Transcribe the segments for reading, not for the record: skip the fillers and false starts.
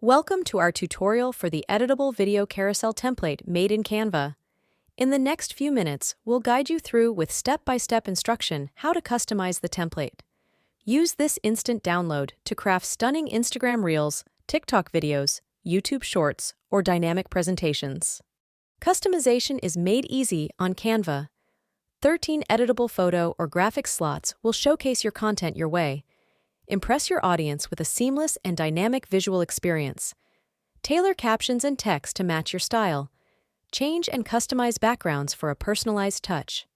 Welcome to our tutorial for the editable video carousel template made in Canva. In the next few minutes, we'll guide you through with step-by-step instruction how to customize the template. Use this instant download to craft stunning Instagram Reels, TikTok videos, YouTube Shorts, or dynamic presentations. Customization is made easy on Canva. 13 editable photo or graphic slots will showcase your content your way. Impress your audience with a seamless and dynamic visual experience. Tailor captions and text to match your style. Change and customize backgrounds for a personalized touch.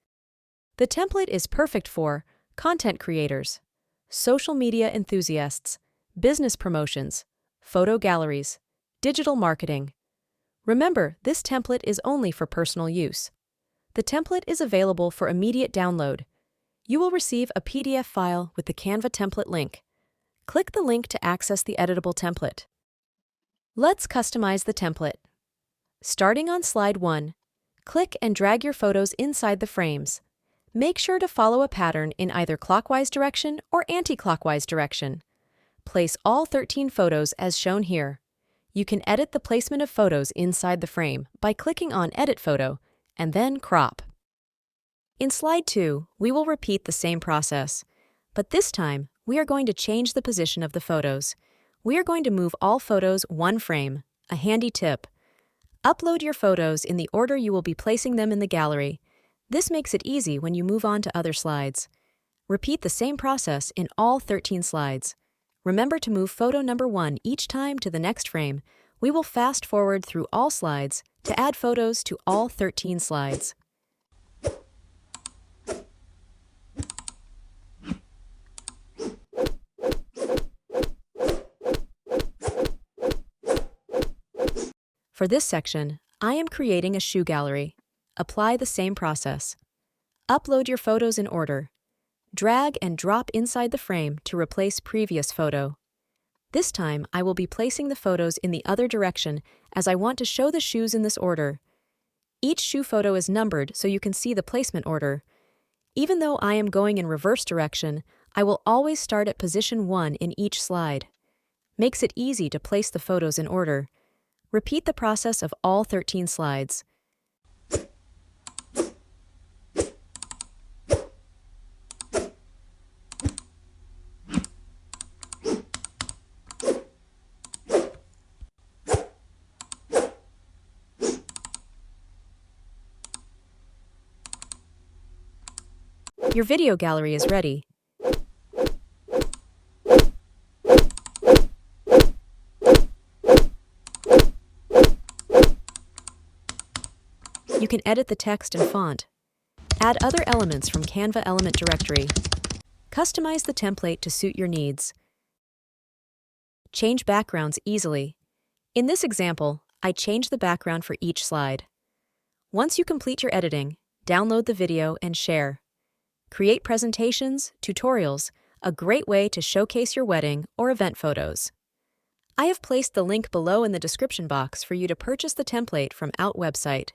The template is perfect for content creators, social media enthusiasts, business promotions, photo galleries, digital marketing. Remember, this template is only for personal use. The template is available for immediate download. You will receive a PDF file with the Canva template link. Click the link to access the editable template. Let's customize the template. Starting on slide 1, click and drag your photos inside the frames. Make sure to follow a pattern in either clockwise direction or anti-clockwise direction. Place all 13 photos as shown here. You can edit the placement of photos inside the frame by clicking on Edit Photo and then Crop. In slide 2, we will repeat the same process, but this time we are going to change the position of the photos. We are going to move all photos one frame, a handy tip. Upload your photos in the order you will be placing them in the gallery. This makes it easy when you move on to other slides. Repeat the same process in all 13 slides. Remember to move photo number 1 each time to the next frame. We will fast forward through all slides to add photos to all 13 slides. For this section, I am creating a shoe gallery. Apply the same process. Upload your photos in order. Drag and drop inside the frame to replace previous photo. This time, I will be placing the photos in the other direction as I want to show the shoes in this order. Each shoe photo is numbered so you can see the placement order. Even though I am going in reverse direction, I will always start at position 1 in each slide. Makes it easy to place the photos in order. Repeat the process of all 13 slides. Your video gallery is ready. You can edit the text and font. Add other elements from Canva element directory. Customize the template to suit your needs. Change backgrounds easily. In this example, I changed the background for each slide. Once you complete your editing, download the video and share. Create presentations, tutorials, a great way to showcase your wedding or event photos. I have placed the link below in the description box for you to purchase the template from our website.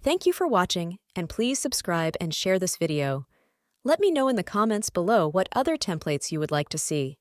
Thank you for watching, and please subscribe and share this video. Let me know in the comments below what other templates you would like to see.